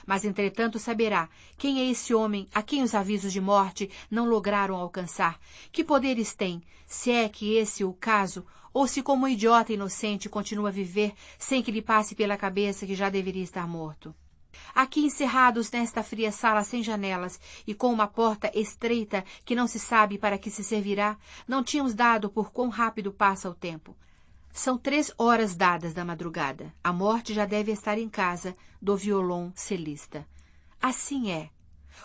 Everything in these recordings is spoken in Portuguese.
mas entretanto saberá quem é esse homem a quem os avisos de morte não lograram alcançar, que poderes tem, se é que esse o caso, ou se como um idiota inocente continua a viver sem que lhe passe pela cabeça que já deveria estar morto. Aqui encerrados nesta fria sala sem janelas e com uma porta estreita que não se sabe para que se servirá, não tínhamos dado por quão rápido passa o tempo. São 3 horas dadas da madrugada. A morte já deve estar em casa do violoncellista. Assim é.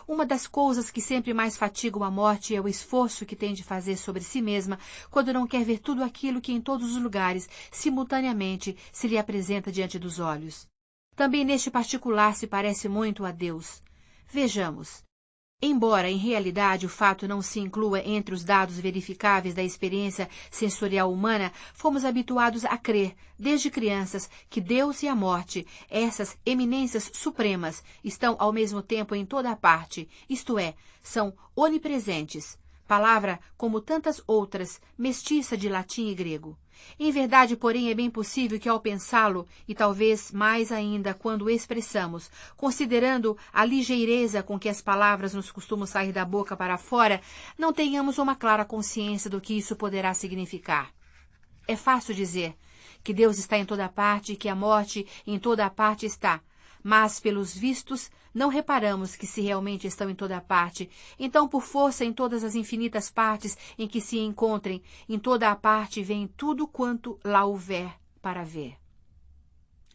Uma das coisas que sempre mais fatigam a morte é o esforço que tem de fazer sobre si mesma quando não quer ver tudo aquilo que em todos os lugares, simultaneamente, se lhe apresenta diante dos olhos. Também neste particular se parece muito a Deus. Vejamos. Embora, em realidade, o fato não se inclua entre os dados verificáveis da experiência sensorial humana, fomos habituados a crer, desde crianças, que Deus e a morte, essas eminências supremas, estão ao mesmo tempo em toda a parte, isto é, são onipresentes. Palavra, como tantas outras, mestiça de latim e grego. Em verdade, porém, é bem possível que ao pensá-lo, e talvez mais ainda quando o expressamos, considerando a ligeireza com que as palavras nos costumam sair da boca para fora, não tenhamos uma clara consciência do que isso poderá significar. É fácil dizer que Deus está em toda parte e que a morte em toda a parte está, mas, pelos vistos, não reparamos que se realmente estão em toda a parte, então, por força em todas as infinitas partes em que se encontrem, em toda a parte vem tudo quanto lá houver para ver.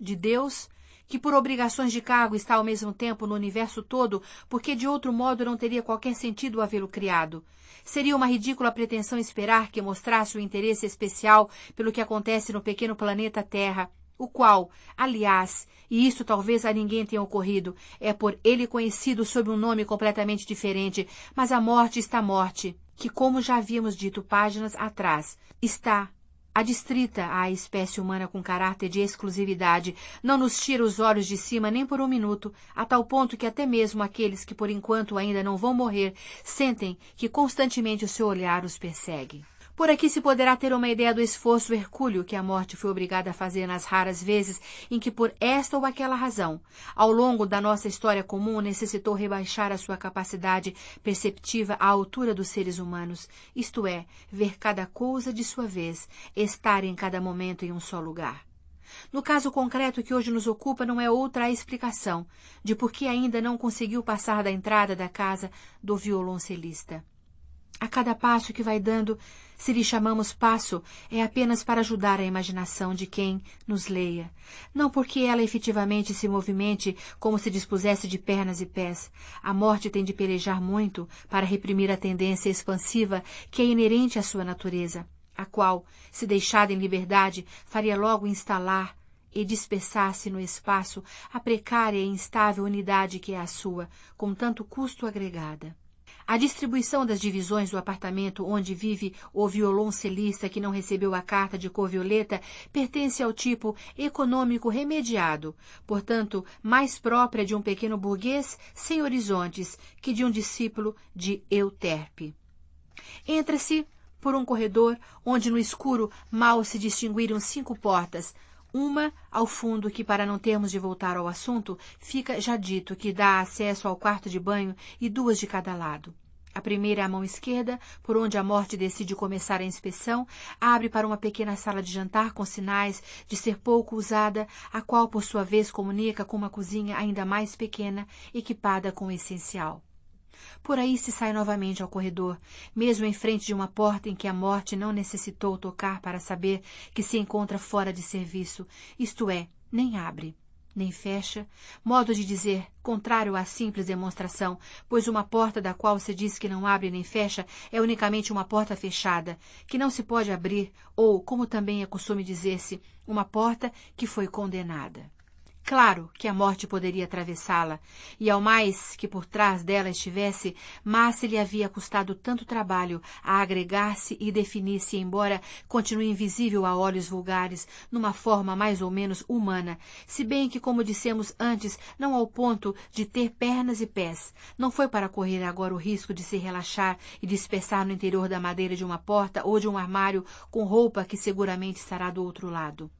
De Deus, que por obrigações de cargo está ao mesmo tempo no universo todo, porque de outro modo não teria qualquer sentido havê-lo criado. Seria uma ridícula pretensão esperar que mostrasse o interesse especial pelo que acontece no pequeno planeta Terra, o qual, aliás, e isso talvez a ninguém tenha ocorrido, é por ele conhecido sob um nome completamente diferente, mas a morte está morte, que, como já havíamos dito páginas atrás, está adstrita à espécie humana com caráter de exclusividade, não nos tira os olhos de cima nem por um minuto, a tal ponto que até mesmo aqueles que por enquanto ainda não vão morrer, sentem que constantemente o seu olhar os persegue. Por aqui se poderá ter uma ideia do esforço hercúleo que a morte foi obrigada a fazer nas raras vezes em que, por esta ou aquela razão, ao longo da nossa história comum, necessitou rebaixar a sua capacidade perceptiva à altura dos seres humanos, isto é, ver cada coisa de sua vez, estar em cada momento em um só lugar. No caso concreto que hoje nos ocupa, não é outra a explicação de por que ainda não conseguiu passar da entrada da casa do violoncellista. A cada passo que vai dando, se lhe chamamos passo, é apenas para ajudar a imaginação de quem nos leia. Não porque ela efetivamente se movimente como se dispusesse de pernas e pés. A morte tem de pelejar muito para reprimir a tendência expansiva que é inerente à sua natureza, a qual, se deixada em liberdade, faria logo instalar e dispersar-se no espaço a precária e instável unidade que é a sua, com tanto custo agregada. A distribuição das divisões do apartamento onde vive o violoncellista que não recebeu a carta de cor violeta pertence ao tipo econômico remediado, portanto, mais própria de um pequeno burguês sem horizontes que de um discípulo de Euterpe. Entra-se por um corredor onde no escuro mal se distinguiram 5 portas, uma ao fundo que, para não termos de voltar ao assunto, fica já dito que dá acesso ao quarto de banho e 2 de cada lado. A primeira, à mão esquerda, por onde a morte decide começar a inspeção, abre para uma pequena sala de jantar com sinais de ser pouco usada, a qual, por sua vez, comunica com uma cozinha ainda mais pequena, equipada com o essencial. Por aí se sai novamente ao corredor, mesmo em frente de uma porta em que a morte não necessitou tocar para saber que se encontra fora de serviço, isto é, nem abre, nem fecha, modo de dizer contrário à simples demonstração, pois uma porta da qual se diz que não abre nem fecha é unicamente uma porta fechada, que não se pode abrir, ou, como também é costume dizer-se, uma porta que foi condenada. Claro que a morte poderia atravessá-la, e ao mais que por trás dela estivesse, mas se lhe havia custado tanto trabalho a agregar-se e definir-se, embora continue invisível a olhos vulgares, numa forma mais ou menos humana, se bem que, como dissemos antes, não ao ponto de ter pernas e pés, não foi para correr agora o risco de se relaxar e dispersar no interior da madeira de uma porta ou de um armário com roupa que seguramente estará do outro lado.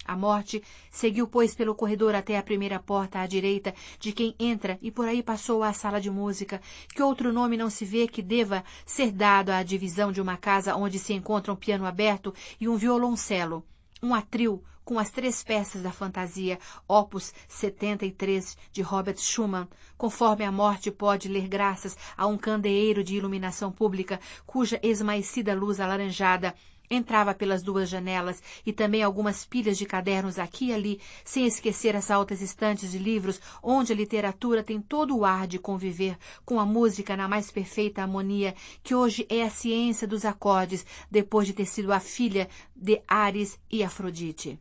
A morte seguiu, pois, pelo corredor até a primeira porta à direita de quem entra e por aí passou à sala de música, que outro nome não se vê que deva ser dado à divisão de uma casa onde se encontra um piano aberto e um violoncelo, um atril com as 3 peças da fantasia, opus 73 de Robert Schumann, conforme a morte pode ler graças a um candeeiro de iluminação pública, cuja esmaecida luz alaranjada entrava pelas 2 janelas e também algumas pilhas de cadernos aqui e ali, sem esquecer as altas estantes de livros, onde a literatura tem todo o ar de conviver com a música na mais perfeita harmonia, que hoje é a ciência dos acordes, depois de ter sido a filha de Ares e Afrodite.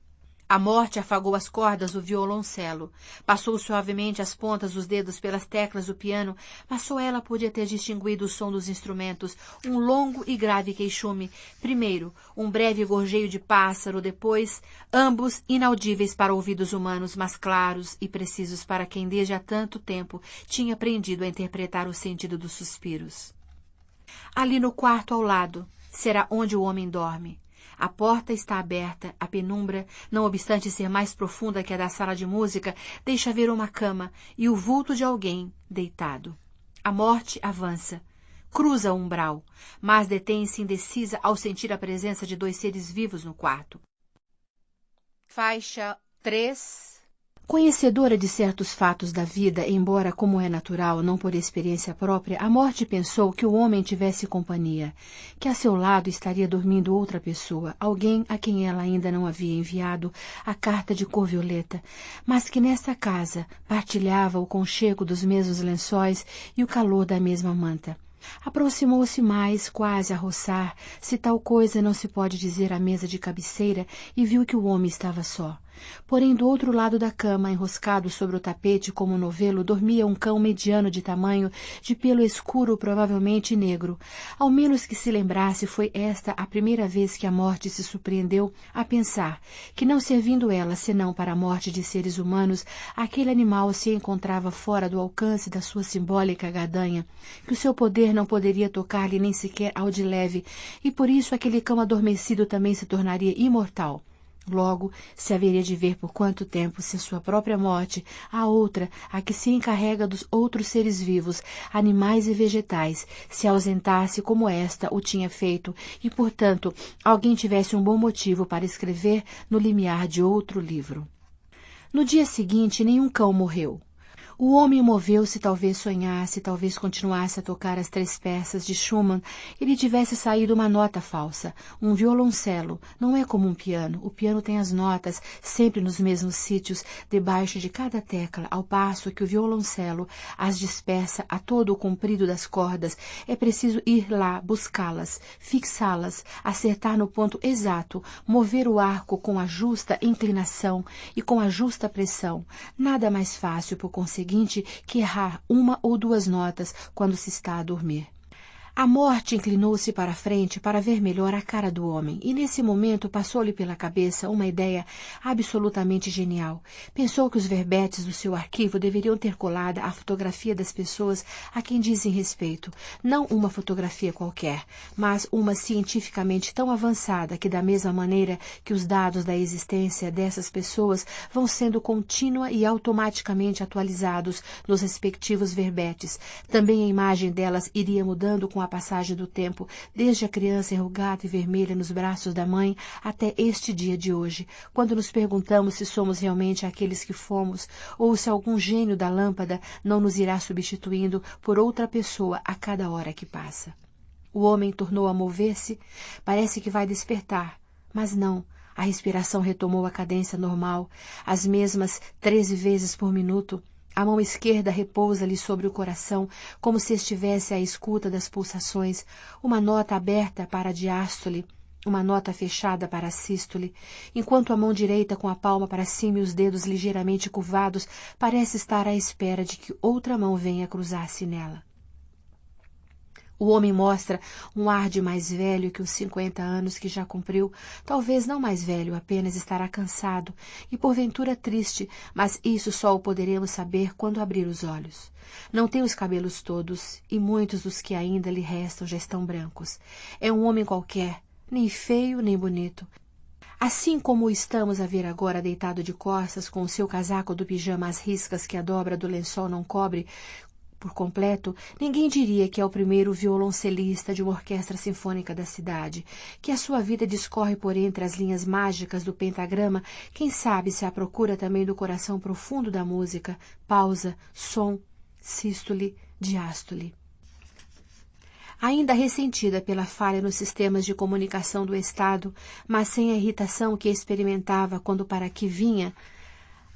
A morte afagou as cordas do violoncelo, passou suavemente as pontas dos dedos pelas teclas do piano, mas só ela podia ter distinguido o som dos instrumentos, um longo e grave queixume, primeiro um breve gorjeio de pássaro, depois, ambos inaudíveis para ouvidos humanos, mas claros e precisos para quem desde há tanto tempo tinha aprendido a interpretar o sentido dos suspiros. Ali no quarto ao lado, será onde o homem dorme. A porta está aberta, a penumbra, não obstante ser mais profunda que a da sala de música, deixa ver uma cama e o vulto de alguém deitado. A morte avança, cruza o umbral, mas detém-se indecisa ao sentir a presença de 2 seres vivos no quarto. Faixa 3. Conhecedora de certos fatos da vida, embora, como é natural, não por experiência própria, a morte pensou que o homem tivesse companhia, que a seu lado estaria dormindo outra pessoa, alguém a quem ela ainda não havia enviado a carta de cor violeta, mas que nesta casa partilhava o conchego dos mesmos lençóis e o calor da mesma manta. Aproximou-se mais, quase a roçar, se tal coisa não se pode dizer à mesa de cabeceira, e viu que o homem estava só. Porém, do outro lado da cama, enroscado sobre o tapete como um novelo, dormia um cão mediano de tamanho, de pelo escuro, provavelmente negro. Ao menos que se lembrasse, foi esta a primeira vez que a morte se surpreendeu a pensar que, não servindo ela senão para a morte de seres humanos, aquele animal se encontrava fora do alcance da sua simbólica gadanha, que o seu poder não poderia tocar-lhe nem sequer ao de leve, e por isso aquele cão adormecido também se tornaria imortal. Logo, se haveria de ver por quanto tempo, se a sua própria morte, a outra, a que se encarrega dos outros seres vivos, animais e vegetais, se ausentasse como esta o tinha feito, e, portanto, alguém tivesse um bom motivo para escrever no limiar de outro livro. No dia seguinte, nenhum cão morreu. O homem moveu-se, talvez sonhasse, talvez continuasse a tocar as 3 peças de Schumann e lhe tivesse saído uma nota falsa. Um violoncelo não é como um piano. O piano tem as notas sempre nos mesmos sítios, debaixo de cada tecla, ao passo que o violoncelo as dispersa a todo o comprido das cordas. É preciso ir lá, buscá-las, fixá-las, acertar no ponto exato, mover o arco com a justa inclinação e com a justa pressão. Nada mais fácil, por conseguinte, que errar 1 ou 2 notas quando se está a dormir. A morte inclinou-se para a frente para ver melhor a cara do homem, e nesse momento passou-lhe pela cabeça uma ideia absolutamente genial. Pensou que os verbetes do seu arquivo deveriam ter colada a fotografia das pessoas a quem dizem respeito, não uma fotografia qualquer, mas uma cientificamente tão avançada que, da mesma maneira que os dados da existência dessas pessoas vão sendo contínua e automaticamente atualizados nos respectivos verbetes, também a imagem delas iria mudando com a passagem do tempo, desde a criança enrugada e vermelha nos braços da mãe até este dia de hoje, quando nos perguntamos se somos realmente aqueles que fomos, ou se algum gênio da lâmpada não nos irá substituindo por outra pessoa a cada hora que passa. O homem tornou a mover-se, parece que vai despertar, mas não. A respiração retomou a cadência normal, as mesmas 13 vezes por minuto. A mão esquerda repousa-lhe sobre o coração, como se estivesse à escuta das pulsações, uma nota aberta para a diástole, uma nota fechada para a sístole, enquanto a mão direita, com a palma para cima e os dedos ligeiramente curvados, parece estar à espera de que outra mão venha cruzar-se nela. O homem mostra um ar de mais velho que os 50 anos que já cumpriu, talvez não mais velho, apenas estará cansado e porventura triste, mas isso só o poderemos saber quando abrir os olhos. Não tem os cabelos todos, e muitos dos que ainda lhe restam já estão brancos. É um homem qualquer, nem feio nem bonito. Assim como o estamos a ver agora deitado de costas, com o seu casaco do pijama às riscas que a dobra do lençol não cobre por completo, ninguém diria que é o primeiro violoncelista de uma orquestra sinfônica da cidade, que a sua vida discorre por entre as linhas mágicas do pentagrama, quem sabe se à procura também do coração profundo da música, pausa, som, sístole, diástole. Ainda ressentida pela falha nos sistemas de comunicação do Estado, mas sem a irritação que experimentava quando para aqui vinha,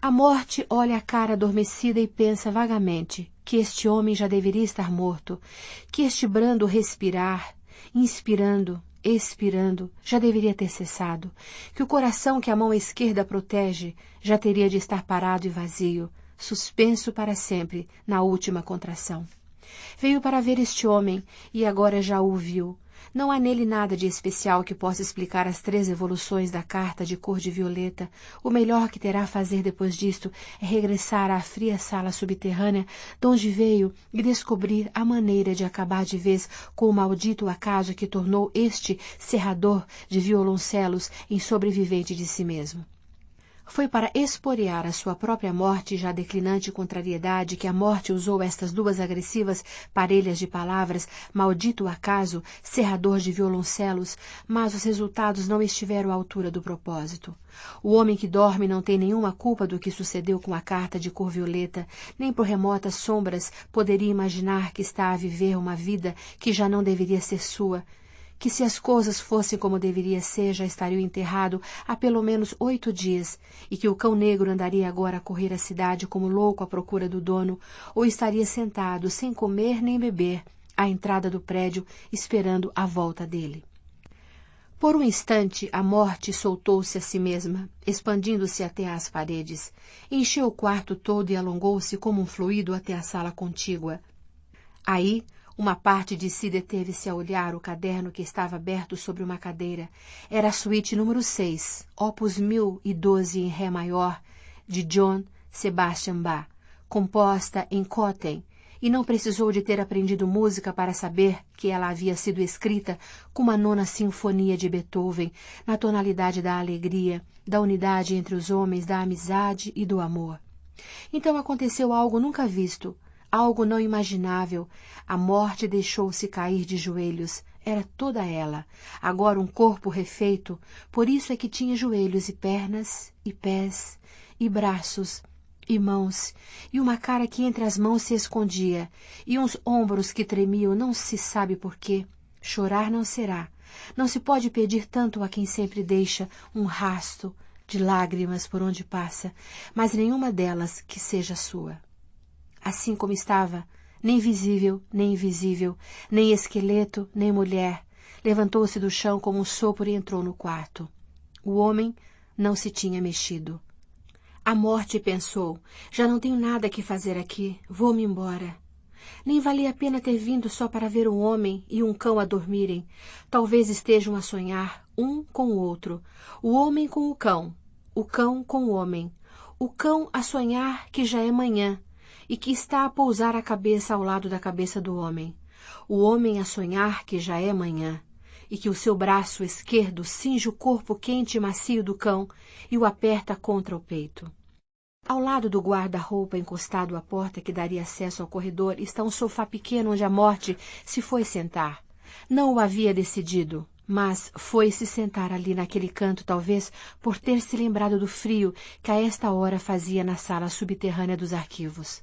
a morte olha a cara adormecida e pensa vagamente que este homem já deveria estar morto, que este brando respirar, inspirando, expirando, já deveria ter cessado, que o coração que a mão esquerda protege já teria de estar parado e vazio, suspenso para sempre na última contração. Veio para ver este homem e agora já o viu. Não há nele nada de especial que possa explicar as 3 evoluções da carta de cor de violeta. O melhor que terá a fazer depois disto é regressar à fria sala subterrânea de onde veio e descobrir a maneira de acabar de vez com o maldito acaso que tornou este serrador de violoncelos em sobrevivente de si mesmo. Foi para esporear a sua própria morte já declinante contrariedade que a morte usou estas 2 agressivas parelhas de palavras, maldito acaso, serrador de violoncelos, mas os resultados não estiveram à altura do propósito. O homem que dorme não tem nenhuma culpa do que sucedeu com a carta de cor violeta, nem por remotas sombras poderia imaginar que está a viver uma vida que já não deveria ser sua, que se as coisas fossem como deveria ser, já estaria enterrado há pelo menos 8 dias, e que o cão negro andaria agora a correr a cidade como louco à procura do dono, ou estaria sentado, sem comer nem beber, à entrada do prédio, esperando a volta dele. Por um instante, a morte soltou-se a si mesma, expandindo-se até às paredes, encheu o quarto todo e alongou-se como um fluido até a sala contígua. Aí, uma parte de si deteve-se a olhar o caderno que estava aberto sobre uma cadeira. Era a suíte número 6, opus 1012 em Ré maior, de John Sebastian Bach, composta em Cothen, e não precisou de ter aprendido música para saber que ela havia sido escrita como a 9ª sinfonia de Beethoven, na tonalidade da alegria, da unidade entre os homens, da amizade e do amor. Então aconteceu algo nunca visto, algo não imaginável. A morte deixou-se cair de joelhos. Era toda ela, agora um corpo refeito. Por isso é que tinha joelhos e pernas, e pés, e braços, e mãos, e uma cara que entre as mãos se escondia, e uns ombros que tremiam não se sabe por quê. Chorar não será. Não se pode pedir tanto a quem sempre deixa um rasto de lágrimas por onde passa, mas nenhuma delas que seja sua. Assim como estava, nem visível, nem invisível, nem esqueleto, nem mulher, levantou-se do chão como um sopro e entrou no quarto. O homem não se tinha mexido. A morte pensou, já não tenho nada que fazer aqui, vou-me embora. Nem valia a pena ter vindo só para ver um homem e um cão a dormirem. Talvez estejam a sonhar, um com o outro, o homem com o cão com o homem, o cão a sonhar que já é manhã, e que está a pousar a cabeça ao lado da cabeça do homem. O homem a sonhar que já é manhã, e que o seu braço esquerdo cinge o corpo quente e macio do cão e o aperta contra o peito. Ao lado do guarda-roupa, encostado à porta que daria acesso ao corredor, está um sofá pequeno onde a morte se foi sentar. Não o havia decidido, mas foi se sentar ali naquele canto, talvez por ter se lembrado do frio que a esta hora fazia na sala subterrânea dos arquivos.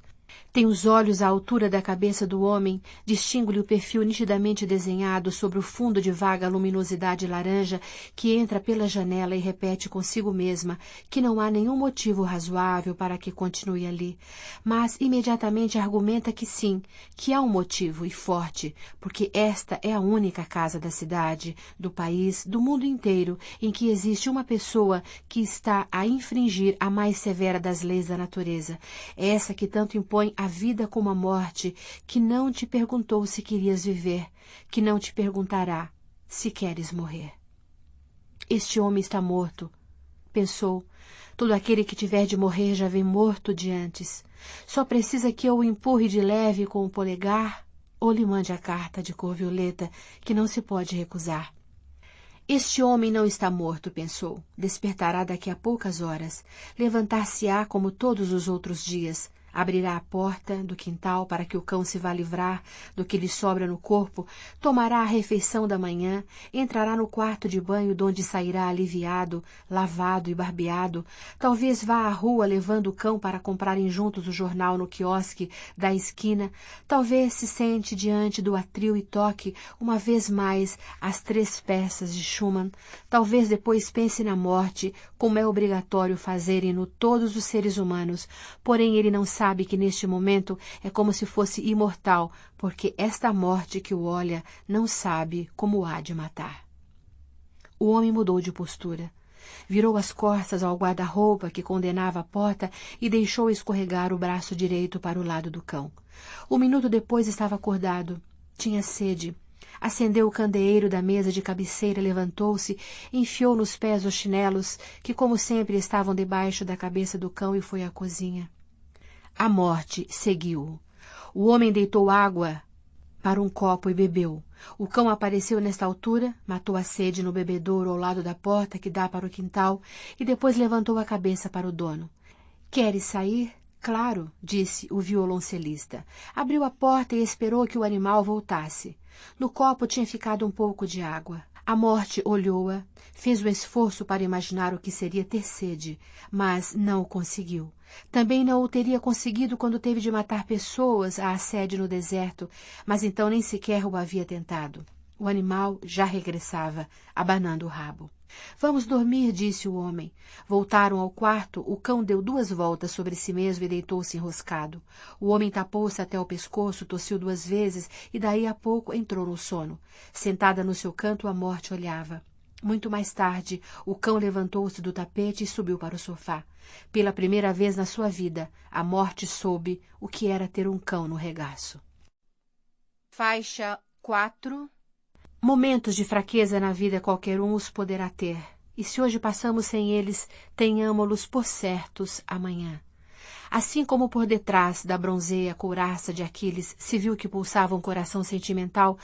Tem os olhos à altura da cabeça do homem, distingue-lhe o perfil nitidamente desenhado sobre o fundo de vaga luminosidade laranja que entra pela janela e repete consigo mesma que não há nenhum motivo razoável para que continue ali, mas imediatamente argumenta que sim, que há um motivo e forte, porque esta é a única casa da cidade, do país, do mundo inteiro, em que existe uma pessoa que está a infringir a mais severa das leis da natureza, essa que tanto impõe a vida como a morte, que não te perguntou se querias viver, que não te perguntará se queres morrer. Este homem está morto, pensou. Todo aquele que tiver de morrer já vem morto de antes. Só precisa que eu o empurre de leve com o polegar ou lhe mande a carta de cor violeta, que não se pode recusar. Este homem não está morto, pensou. Despertará daqui a poucas horas. Levantar-se-á como todos os outros dias. Abrirá a porta do quintal para que o cão se vá livrar do que lhe sobra no corpo, tomará a refeição da manhã, entrará no quarto de banho donde sairá aliviado, lavado e barbeado, talvez vá à rua levando o cão para comprarem juntos o jornal no quiosque da esquina, talvez se sente diante do atril e toque uma vez mais as 3 peças de Schumann, talvez depois pense na morte, como é obrigatório fazerem-no todos os seres humanos, porém ele não sabe que neste momento é como se fosse imortal, porque esta morte que o olha não sabe como há de matar. O homem mudou de postura. Virou as costas ao guarda-roupa que condenava a porta e deixou escorregar o braço direito para o lado do cão. 1 minuto depois estava acordado. Tinha sede. Acendeu o candeeiro da mesa de cabeceira, levantou-se, enfiou nos pés os chinelos, que como sempre estavam debaixo da cabeça do cão, e foi à cozinha. A morte seguiu-o. O homem deitou água para um copo e bebeu. O cão apareceu nesta altura, matou a sede no bebedouro ao lado da porta que dá para o quintal e depois levantou a cabeça para o dono. — Queres sair? — Claro, disse o violoncelista. Abriu a porta e esperou que o animal voltasse. No copo tinha ficado um pouco de água. A morte olhou-a, fez o esforço para imaginar o que seria ter sede, mas não o conseguiu. Também não o teria conseguido quando teve de matar pessoas à sede no deserto, mas então nem sequer o havia tentado. O animal já regressava, abanando o rabo. — Vamos dormir, disse o homem. Voltaram ao quarto, o cão deu 2 voltas sobre si mesmo e deitou-se enroscado. O homem tapou-se até o pescoço, tossiu 2 vezes e daí a pouco entrou no sono. Sentada no seu canto, a morte olhava. Muito mais tarde, o cão levantou-se do tapete e subiu para o sofá. Pela primeira vez na sua vida, a morte soube o que era ter um cão no regaço. Faixa 4. Momentos de fraqueza na vida qualquer um os poderá ter, e se hoje passamos sem eles, tenhamo-los por certos amanhã. Assim como por detrás da bronzeia couraça de Aquiles se viu que pulsava um coração sentimental,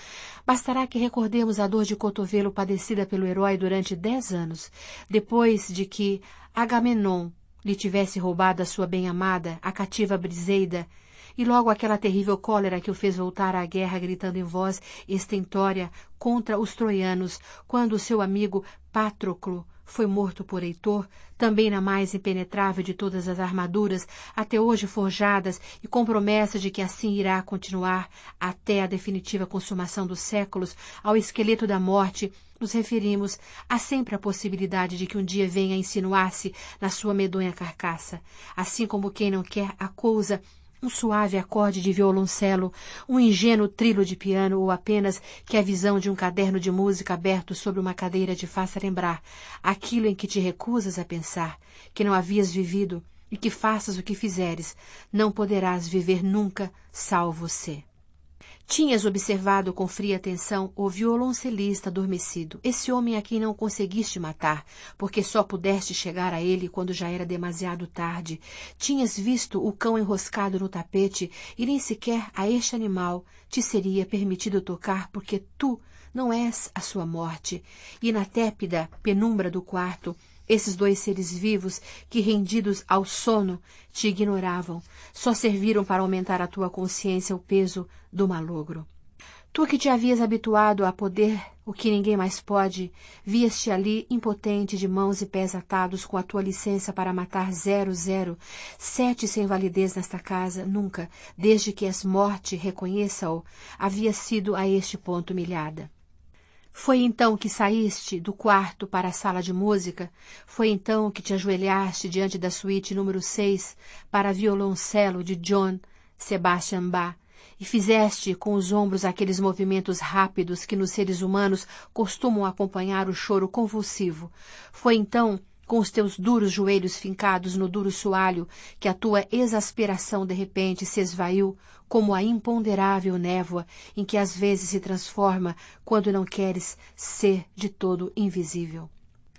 bastará que recordemos a dor de cotovelo padecida pelo herói durante 10 anos, depois de que Agamenon lhe tivesse roubado a sua bem-amada, a cativa Briseida, e logo aquela terrível cólera que o fez voltar à guerra gritando em voz estentória contra os troianos, quando o seu amigo Patroclo foi morto por Heitor, também na mais impenetrável de todas as armaduras, até hoje forjadas e com promessa de que assim irá continuar até a definitiva consumação dos séculos, ao esqueleto da morte, nos referimos, há sempre a possibilidade de que um dia venha a insinuar-se na sua medonha carcaça, assim como quem não quer a coisa, um suave acorde de violoncelo, um ingênuo trilo de piano ou apenas que a visão de um caderno de música aberto sobre uma cadeira te faça lembrar aquilo em que te recusas a pensar, que não havias vivido e que faças o que fizeres, não poderás viver nunca salvo se. Tinhas observado com fria atenção o violoncelista adormecido, esse homem a quem não conseguiste matar, porque só pudeste chegar a ele quando já era demasiado tarde. Tinhas visto o cão enroscado no tapete e nem sequer a este animal te seria permitido tocar, porque tu não és a sua morte. E na tépida penumbra do quarto, esses 2 seres vivos que, rendidos ao sono, te ignoravam, só serviram para aumentar a tua consciência o peso do malogro. Tu que te havias habituado a poder o que ninguém mais pode, vias-te ali impotente de mãos e pés atados com a tua licença para matar 7 sem validez nesta casa, nunca, desde que és morte, reconheça-o, havia sido a este ponto humilhada. Foi então que saíste do quarto para a sala de música? Foi então que te ajoelhaste diante da suíte número 6 para violoncelo de John Sebastian Bach e fizeste com os ombros aqueles movimentos rápidos que nos seres humanos costumam acompanhar o choro convulsivo? Foi então, com os teus duros joelhos fincados no duro soalho, que a tua exasperação de repente se esvaiu como a imponderável névoa em que às vezes se transforma quando não queres ser de todo invisível?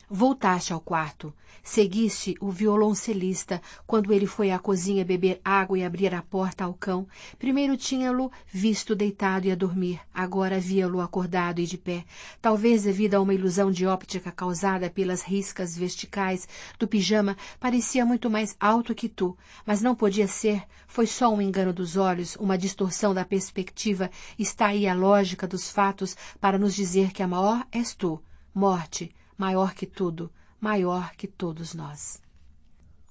Voltaste ao quarto. Seguiste o violoncelista quando ele foi à cozinha beber água e abrir a porta ao cão. Primeiro tinha-lo visto deitado e a dormir. Agora via-lo acordado e de pé. Talvez devido a uma ilusão de óptica causada pelas riscas verticais do pijama, parecia muito mais alto que tu. Mas não podia ser. Foi só um engano dos olhos, uma distorção da perspectiva. Está aí a lógica dos fatos para nos dizer que a maior és tu, morte, maior que tudo, maior que todos nós.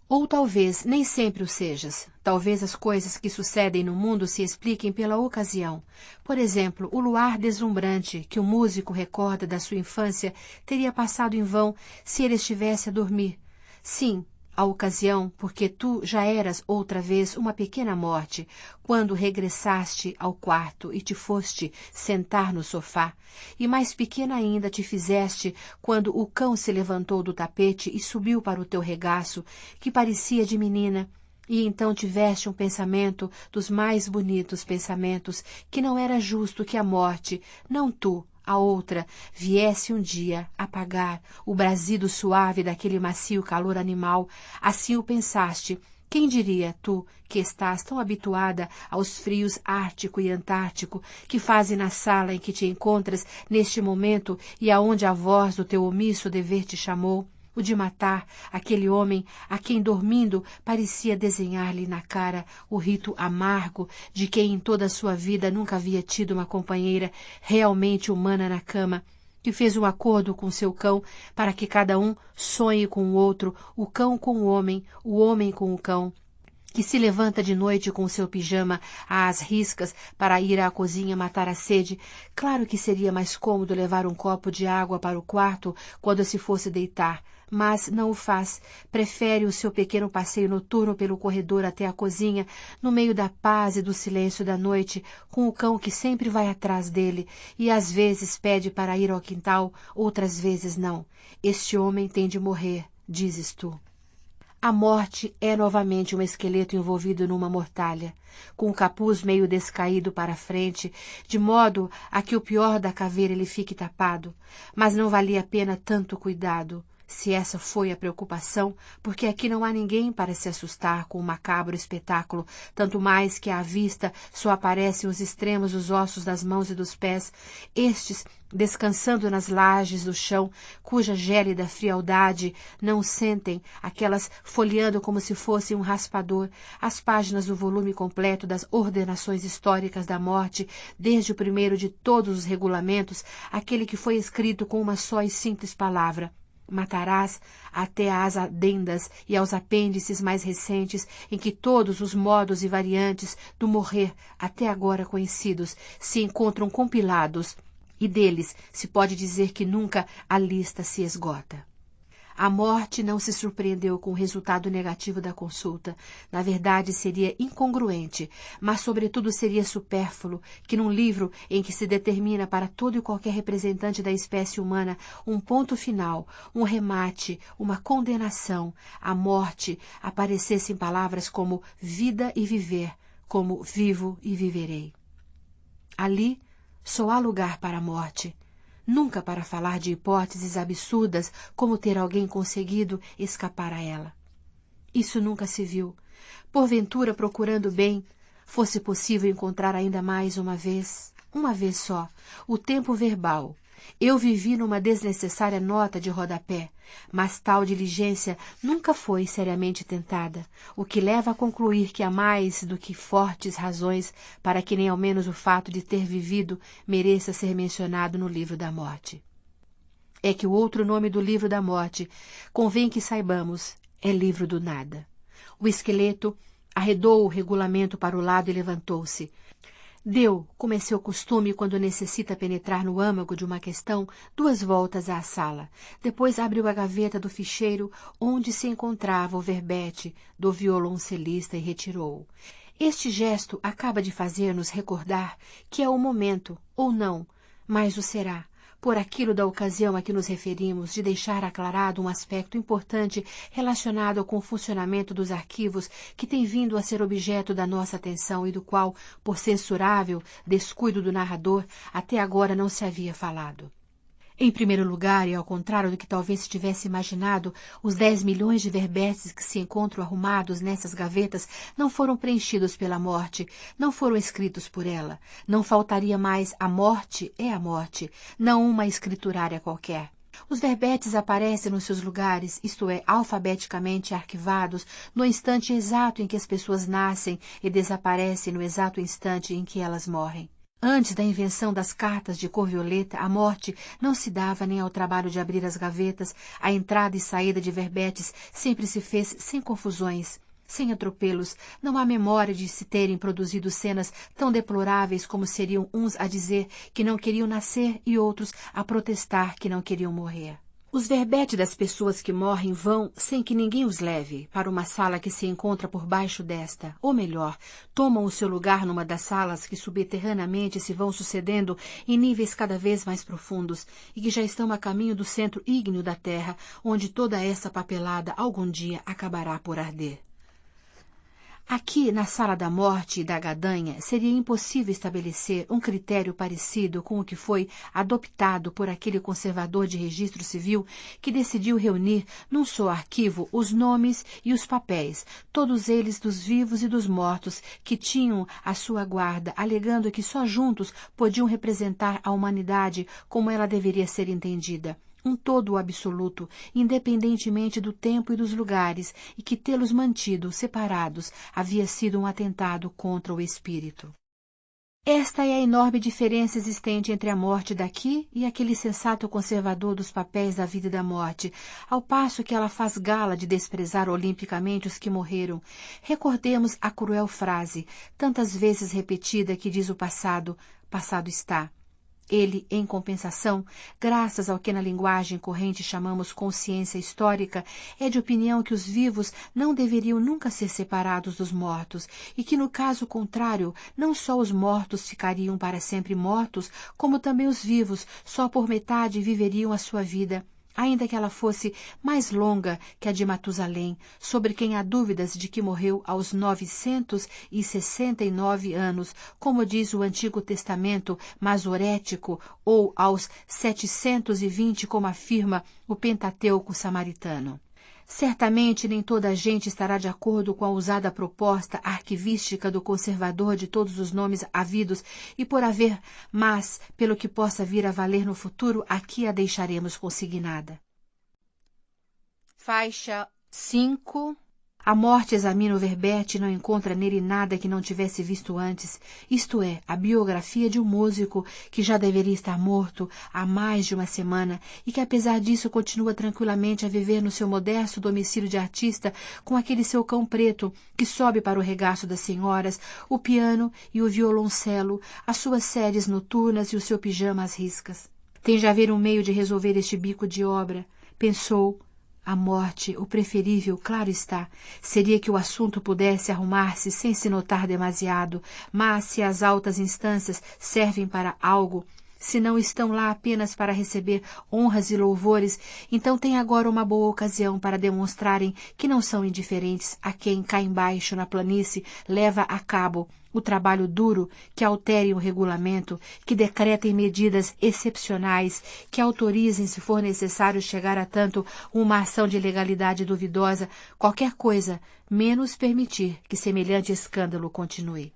Ou talvez nem sempre o sejas. Talvez as coisas que sucedem no mundo se expliquem pela ocasião. Por exemplo, o luar deslumbrante que o músico recorda da sua infância teria passado em vão se ele estivesse a dormir. Sim, a ocasião, porque tu já eras outra vez uma pequena morte, quando regressaste ao quarto e te foste sentar no sofá, e mais pequena ainda te fizeste quando o cão se levantou do tapete e subiu para o teu regaço, que parecia de menina, e então tiveste um pensamento dos mais bonitos pensamentos, que não era justo que a morte, não tu, a outra, viesse um dia apagar o brasido suave daquele macio calor animal. Assim o pensaste. Quem diria, tu, que estás tão habituada aos frios ártico e antártico, que fazem na sala em que te encontras neste momento e aonde a voz do teu omisso dever te chamou, o de matar aquele homem a quem dormindo parecia desenhar-lhe na cara o rito amargo de quem em toda a sua vida nunca havia tido uma companheira realmente humana na cama, que fez um acordo com seu cão para que cada um sonhe com o outro, o cão com o homem com o cão, que se levanta de noite com o seu pijama às riscas para ir à cozinha matar a sede. Claro que seria mais cômodo levar um copo de água para o quarto quando se fosse deitar, mas não o faz. Prefere o seu pequeno passeio noturno pelo corredor até a cozinha, no meio da paz e do silêncio da noite, com o cão que sempre vai atrás dele, e às vezes pede para ir ao quintal, outras vezes não. Este homem tem de morrer, dizes tu. A morte é novamente um esqueleto envolvido numa mortalha, com o capuz meio descaído para a frente, de modo a que o pior da caveira lhe fique tapado. Mas não valia a pena tanto cuidado. Se essa foi a preocupação, porque aqui não há ninguém para se assustar com o macabro espetáculo, tanto mais que à vista só aparecem os extremos dos ossos das mãos e dos pés, estes descansando nas lajes do chão, cuja gélida frialdade não sentem, aquelas folheando como se fosse um raspador, as páginas do volume completo das ordenações históricas da morte, desde o primeiro de todos os regulamentos, aquele que foi escrito com uma só e simples palavra: matarás, até às adendas e aos apêndices mais recentes, em que todos os modos e variantes do morrer, até agora conhecidos, se encontram compilados, e deles se pode dizer que nunca a lista se esgota. A morte não se surpreendeu com o resultado negativo da consulta. Na verdade, seria incongruente, mas sobretudo seria supérfluo que num livro em que se determina para todo e qualquer representante da espécie humana um ponto final, um remate, uma condenação, a morte aparecessem palavras como vida e viver, como vivo e viverei. Ali só há lugar para a morte. Nunca para falar de hipóteses absurdas como ter alguém conseguido escapar a ela. Isso nunca se viu. Porventura, procurando bem, fosse possível encontrar ainda mais uma vez só, o tempo verbal. Eu vivi numa desnecessária nota de rodapé, mas tal diligência nunca foi seriamente tentada, o que leva a concluir que há mais do que fortes razões para que nem ao menos o fato de ter vivido mereça ser mencionado no livro da morte. É que o outro nome do livro da morte, convém que saibamos, é livro do nada. O esqueleto arredou o regulamento para o lado e levantou-se. Deu, como é seu costume quando necessita penetrar no âmago de uma questão, 2 voltas à sala. Depois abriu a gaveta do ficheiro onde se encontrava o verbete do violoncelista e retirou-o. Este gesto acaba de fazer-nos recordar que é o momento, ou não, mas o será, por aquilo da ocasião a que nos referimos, de deixar aclarado um aspecto importante relacionado com o funcionamento dos arquivos que tem vindo a ser objeto da nossa atenção e do qual, por censurável descuido do narrador, até agora não se havia falado. Em primeiro lugar, e ao contrário do que talvez se tivesse imaginado, os 10 milhões de verbetes que se encontram arrumados nessas gavetas não foram preenchidos pela morte, não foram escritos por ela. Não faltaria mais a morte é a morte, não uma escriturária qualquer. Os verbetes aparecem nos seus lugares, isto é, alfabeticamente arquivados, no instante exato em que as pessoas nascem e desaparecem no exato instante em que elas morrem. Antes da invenção das cartas de cor violeta, a morte não se dava nem ao trabalho de abrir as gavetas, a entrada e saída de verbetes sempre se fez sem confusões, sem atropelos. Não há memória de se terem produzido cenas tão deploráveis como seriam uns a dizer que não queriam nascer e outros a protestar que não queriam morrer. Os verbetes das pessoas que morrem vão, sem que ninguém os leve, para uma sala que se encontra por baixo desta, ou melhor, tomam o seu lugar numa das salas que subterraneamente se vão sucedendo em níveis cada vez mais profundos e que já estão a caminho do centro ígneo da Terra, onde toda essa papelada algum dia acabará por arder. Aqui, na Sala da Morte e da Gadanha, seria impossível estabelecer um critério parecido com o que foi adoptado por aquele conservador de registro civil que decidiu reunir num só arquivo os nomes e os papéis, todos eles dos vivos e dos mortos, que tinham a sua guarda, alegando que só juntos podiam representar a humanidade como ela deveria ser entendida. Um todo absoluto, independentemente do tempo e dos lugares, e que tê-los mantido separados havia sido um atentado contra o espírito. Esta é a enorme diferença existente entre a morte daqui e aquele sensato conservador dos papéis da vida e da morte, ao passo que ela faz gala de desprezar olimpicamente os que morreram. Recordemos a cruel frase, tantas vezes repetida, que diz o passado: passado está. Ele, em compensação, graças ao que na linguagem corrente chamamos consciência histórica, é de opinião que os vivos não deveriam nunca ser separados dos mortos, e que, no caso contrário, não só os mortos ficariam para sempre mortos, como também os vivos só por metade viveriam a sua vida, ainda que ela fosse mais longa que a de Matusalém, sobre quem há dúvidas de que morreu aos 969 anos, como diz o Antigo Testamento masorético, ou aos 720, como afirma o Pentateuco samaritano. Certamente nem toda a gente estará de acordo com a usada proposta arquivística do conservador de todos os nomes havidos e por haver, mas, pelo que possa vir a valer no futuro, aqui a deixaremos consignada. Faixa 5. A morte examina o verbete e não encontra nele nada que não tivesse visto antes, isto é, a biografia de um músico que já deveria estar morto há mais de uma semana e que apesar disso continua tranquilamente a viver no seu modesto domicílio de artista com aquele seu cão preto que sobe para o regaço das senhoras, o piano e o violoncelo, as suas séries noturnas e o seu pijama às riscas. Tem de haver um meio de resolver este bico de obra, pensou. A morte, o preferível, claro está, seria que o assunto pudesse arrumar-se sem se notar demasiado, mas se as altas instâncias servem para algo, se não estão lá apenas para receber honras e louvores, então tem agora uma boa ocasião para demonstrarem que não são indiferentes a quem cá embaixo na planície leva a cabo o trabalho duro, que alterem o regulamento, que decretem medidas excepcionais, que autorizem, se for necessário chegar a tanto, uma ação de legalidade duvidosa, qualquer coisa, menos permitir que semelhante escândalo continue.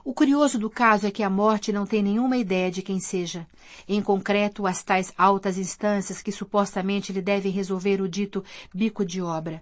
O curioso do caso é que a morte não tem nenhuma ideia de quem seja. Em concreto, as tais altas instâncias que supostamente lhe devem resolver o dito bico de obra.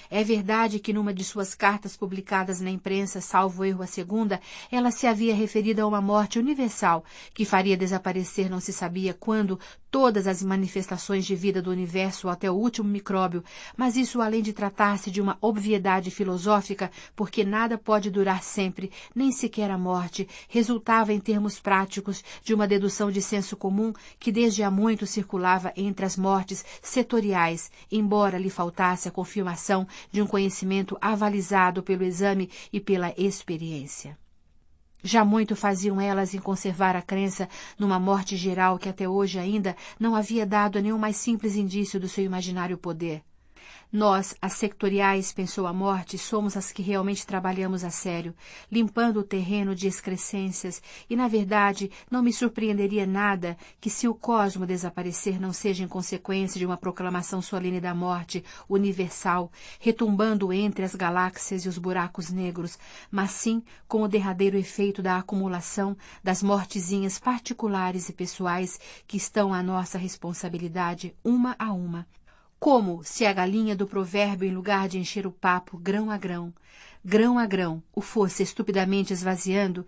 É verdade que numa de suas cartas publicadas na imprensa, salvo erro a segunda, ela se havia referido a uma morte universal, que faria desaparecer não se sabia quando todas as manifestações de vida do universo até o último micróbio, mas isso além de tratar-se de uma obviedade filosófica, porque nada pode durar sempre, nem sequer a morte, resultava em termos práticos de uma dedução de senso comum que desde há muito circulava entre as mortes setoriais, embora lhe faltasse a confirmação de um conhecimento avalizado pelo exame e pela experiência. Já muito faziam elas em conservar a crença numa morte geral que até hoje ainda não havia dado nenhum mais simples indício do seu imaginário poder. Nós, as sectoriais, pensou a morte, somos as que realmente trabalhamos a sério, limpando o terreno de excrescências, e, na verdade, não me surpreenderia nada que, se o cosmo desaparecer, não seja em consequência de uma proclamação solene da morte universal, retumbando entre as galáxias e os buracos negros, mas sim com o derradeiro efeito da acumulação das mortezinhas particulares e pessoais que estão à nossa responsabilidade, uma a uma. Como se a galinha do provérbio, em lugar de encher o papo grão a grão, o fosse estupidamente esvaziando,